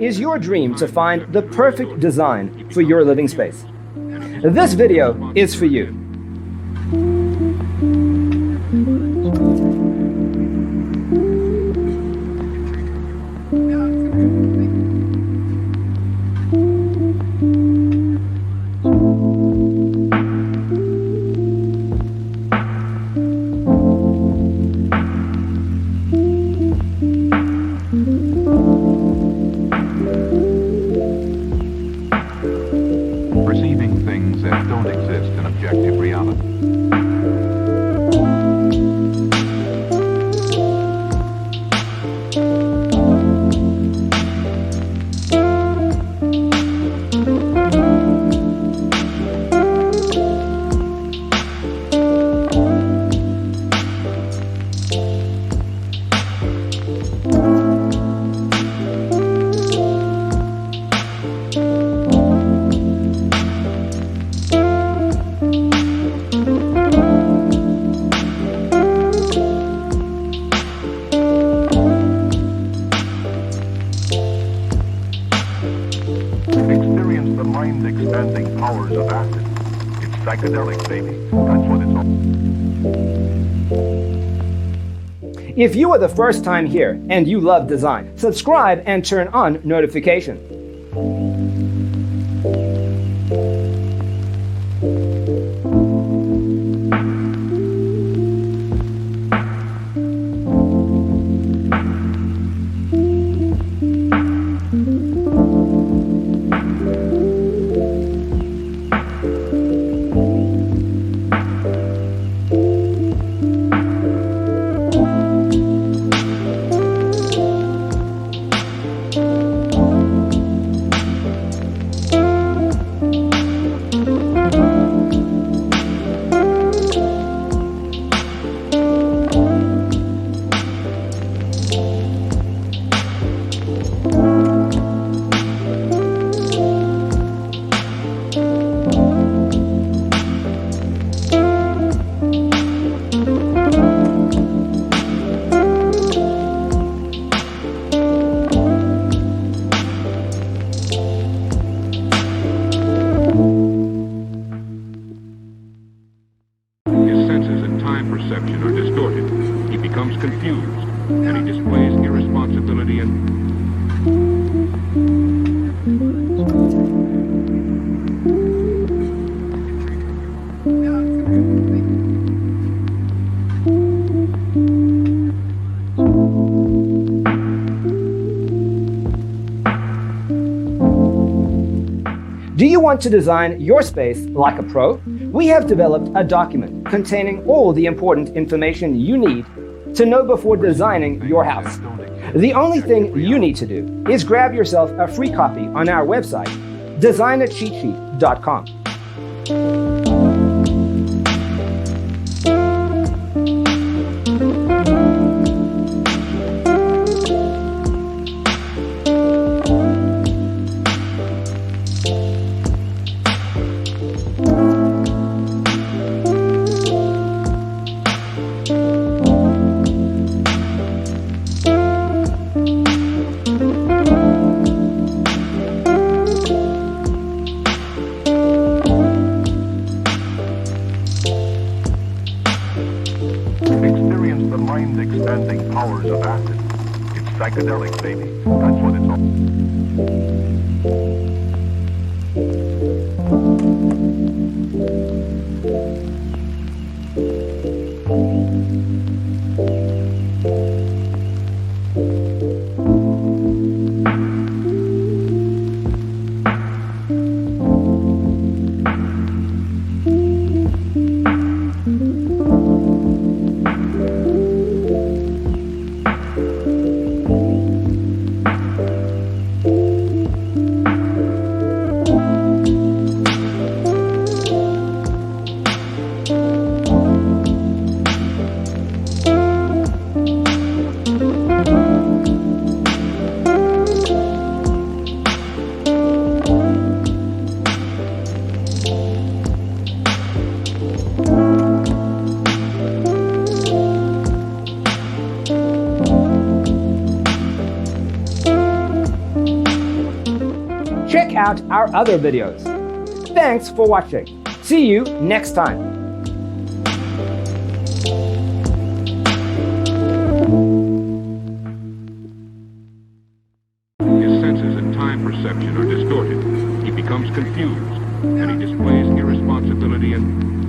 is your dream to find the perfect design for your living space? This video is for you. Perceiving things that don't exist in objective reality. Experience the mind-expanding powers of acid. It's psychedelic, baby. That's what it's all. If you are the first time here and you love design, subscribe and turn on notifications. Perception are distorted. He becomes confused, and he displays irresponsibility and Do you want to design your space like a pro? We have developed a document containing all the important information you need to know before designing your house. The only thing you need to do is grab yourself a free copy on our website, designercheatsheet.com. experience the mind-expanding powers of acid. It's psychedelic, baby. That's what it's check out our other videos. Thanks for watching. See you next time. His senses and time perception are distorted. He becomes confused, and he displays irresponsibility and